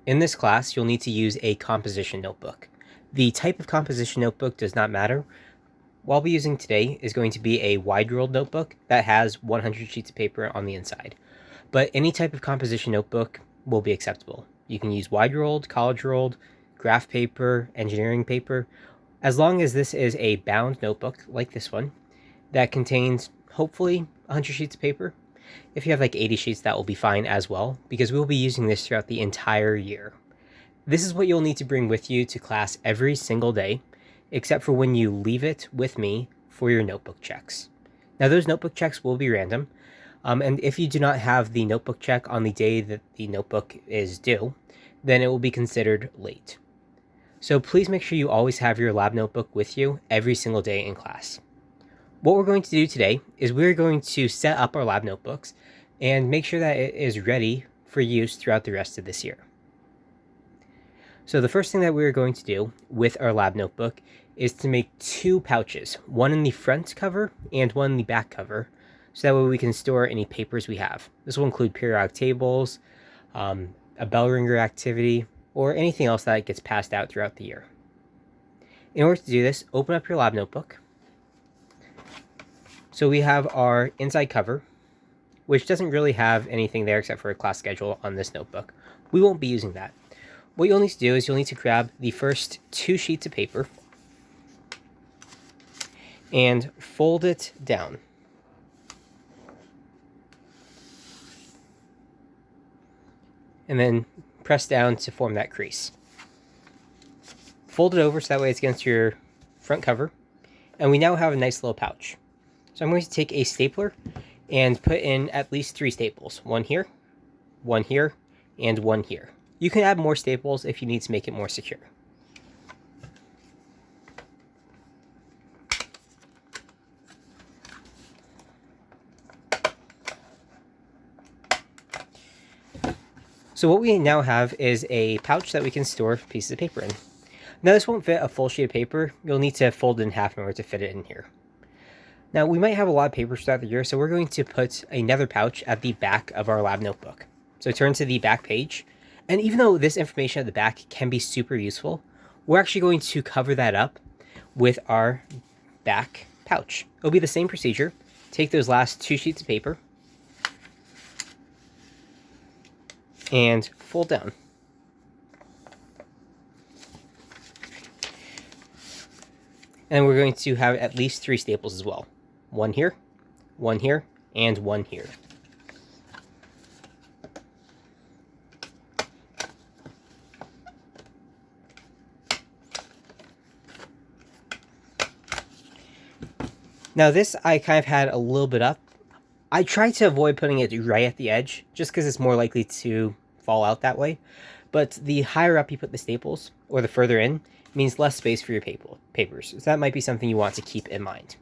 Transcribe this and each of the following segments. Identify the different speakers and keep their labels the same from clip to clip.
Speaker 1: In this class, you'll need to use a composition notebook. The type of composition notebook does not matter. What I'll be using today is going to be a wide-ruled notebook that has 100 sheets of paper on the inside. But any type of composition notebook will be acceptable. You can use wide-ruled, college-ruled, graph paper, engineering paper, as long as this is a bound notebook like this one that contains hopefully 100 sheets of paper. If you have like 80 sheets, that will be fine as well, because we'll be using this throughout the entire year. This is what you'll need to bring with you to class every single day, except for when you leave it with me for your notebook checks. Now, those notebook checks will be random, and if you do not have the notebook check on the day that the notebook is due, then it will be considered late. So please make sure you always have your lab notebook with you every single day in class. What we're going to do today is we're going to set up our lab notebooks and make sure that it is ready for use throughout the rest of this year. So the first thing that we're going to do with our lab notebook is to make two pouches, one in the front cover and one in the back cover, so that way we can store any papers we have. This will include periodic tables, a bell ringer activity, or anything else that gets passed out throughout the year. In order to do this, open up your lab notebook. So we have our inside cover, which doesn't really have anything there except for a class schedule on this notebook. We won't be using that. What you'll need to do is you'll need to grab the first 2 sheets of paper and fold it down. And then press down to form that crease. Fold it over so that way it's against your front cover. And we now have a nice little pouch. So I'm going to take a stapler and put in at least 3 staples. One here, and one here. You can add more staples if you need to make it more secure. So what we now have is a pouch that we can store pieces of paper in. Now this won't fit a full sheet of paper. You'll need to fold it in half in order to fit it in here. Now we might have a lot of papers throughout the year, so we're going to put another pouch at the back of our lab notebook. So turn to the back page, and even though this information at the back can be super useful, we're actually going to cover that up with our back pouch. It'll be the same procedure. Take those last 2 sheets of paper and fold down. And we're going to have at least 3 staples as well. One here, and one here. Now this I kind of had a little bit up. I try to avoid putting it right at the edge, just because it's more likely to fall out that way. But the higher up you put the staples, or the further in, means less space for your papers. So that might be something you want to keep in mind.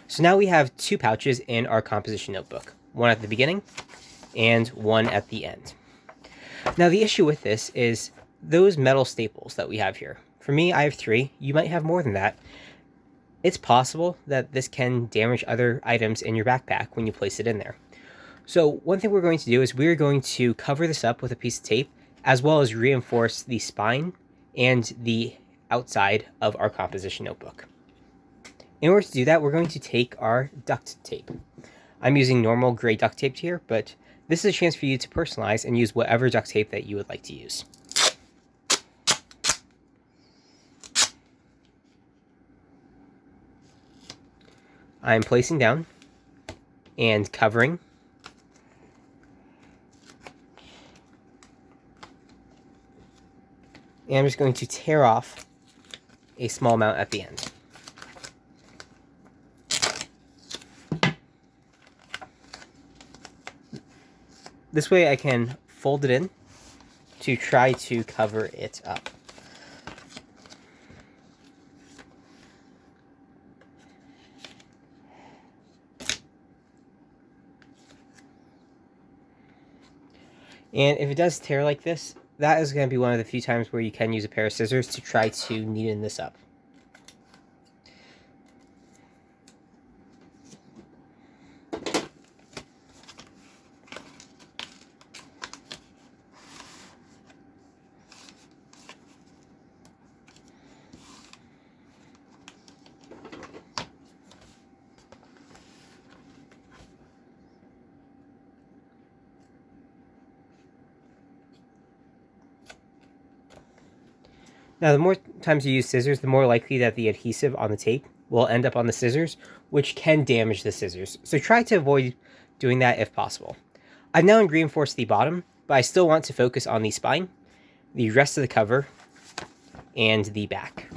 Speaker 1: So now we have 2 pouches in our composition notebook. One at the beginning, and one at the end. Now the issue with this is those metal staples that we have here. For me, I have 3. You might have more than that. It's possible that this can damage other items in your backpack when you place it in there. So one thing we're going to do is we're going to cover this up with a piece of tape, as well as reinforce the spine and the outside of our composition notebook. In order to do that, we're going to take our duct tape. I'm using normal gray duct tape here, but this is a chance for you to personalize and use whatever duct tape that you would like to use. I'm placing down and covering. And I'm just going to tear off a small amount at the end. This way I can fold it in to try to cover it up. And if it does tear like this, that is going to be one of the few times where you can use a pair of scissors to try to neaten this up. Now, the more times you use scissors, the more likely that the adhesive on the tape will end up on the scissors, which can damage the scissors. So try to avoid doing that if possible. I've now reinforced the bottom, but I still want to focus on the spine, the rest of the cover, and the back.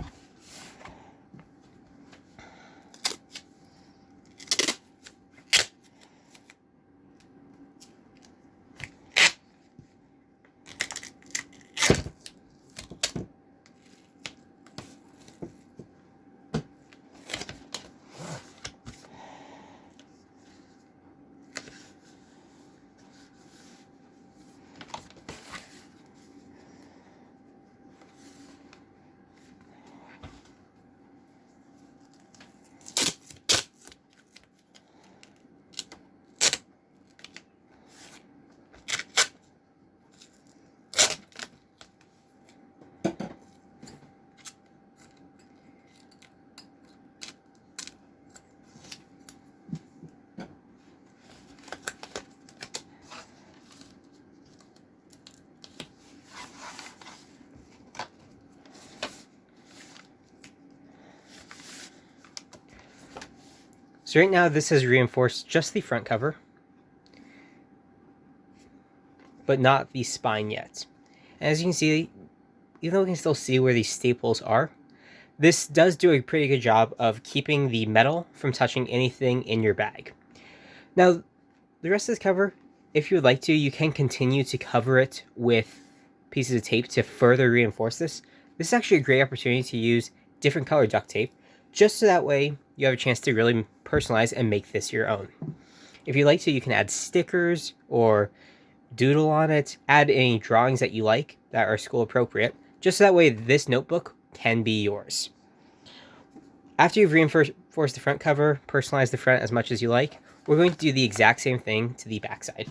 Speaker 1: So right now this has reinforced just the front cover, but not the spine yet. And as you can see, even though we can still see where these staples are, this does do a pretty good job of keeping the metal from touching anything in your bag. Now, the rest of this cover, if you would like to, you can continue to cover it with pieces of tape to further reinforce this. This is actually a great opportunity to use different color duct tape, just so that way you have a chance to really personalize and make this your own. If you'd like to, you can add stickers or doodle on it, add any drawings that you like that are school appropriate, just so that way this notebook can be yours. After you've reinforced the front cover, personalize the front as much as you like, we're going to do the exact same thing to the back side.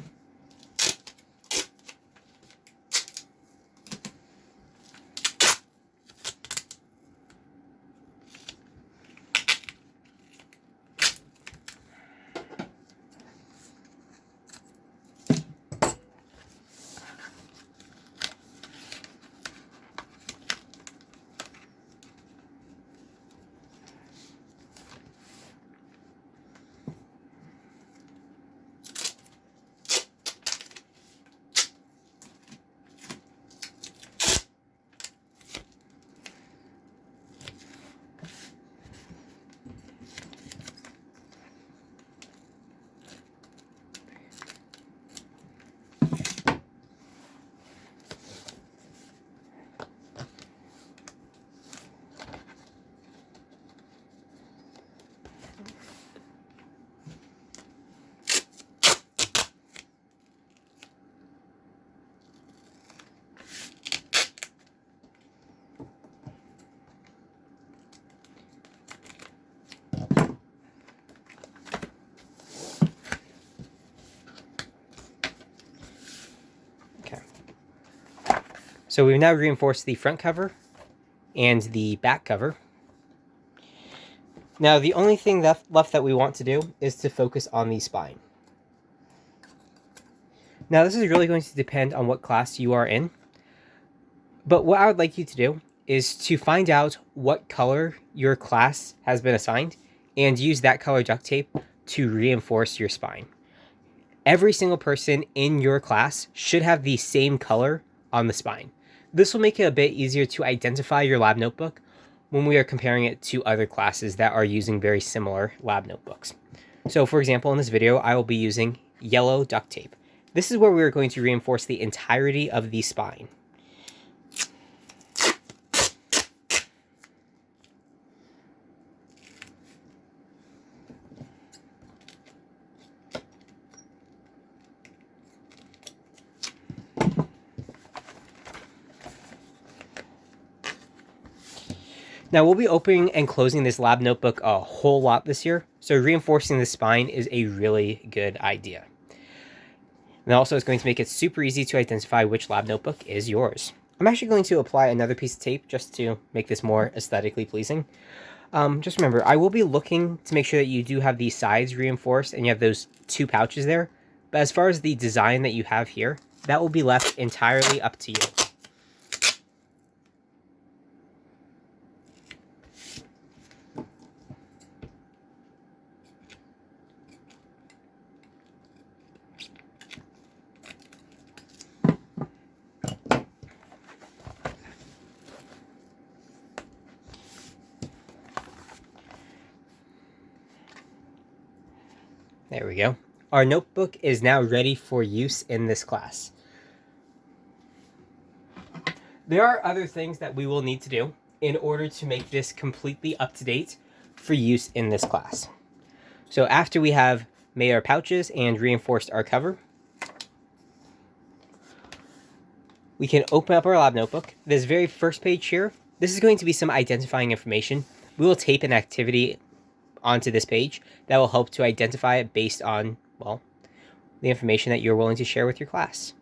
Speaker 1: So we've now reinforced the front cover and the back cover. Now the only thing left that we want to do is to focus on the spine. Now this is really going to depend on what class you are in, but what I would like you to do is to find out what color your class has been assigned and use that color duct tape to reinforce your spine. Every single person in your class should have the same color on the spine. This will make it a bit easier to identify your lab notebook when we are comparing it to other classes that are using very similar lab notebooks. So for example, in this video, I will be using yellow duct tape. This is where we're going to reinforce the entirety of the spine. Now we'll be opening and closing this lab notebook a whole lot this year, so reinforcing the spine is a really good idea. And also it's going to make it super easy to identify which lab notebook is yours. I'm actually going to apply another piece of tape just to make this more aesthetically pleasing. Just remember, I will be looking to make sure that you do have these sides reinforced and you have those two pouches there. But as far as the design that you have here, that will be left entirely up to you. There we go. Our notebook is now ready for use in this class. There are other things that we will need to do in order to make this completely up to date for use in this class. So after we have made our pouches and reinforced our cover, we can open up our lab notebook. This very first page here, this is going to be some identifying information. We will tape an activity onto this page that will help to identify it based on, well, the information that you're willing to share with your class.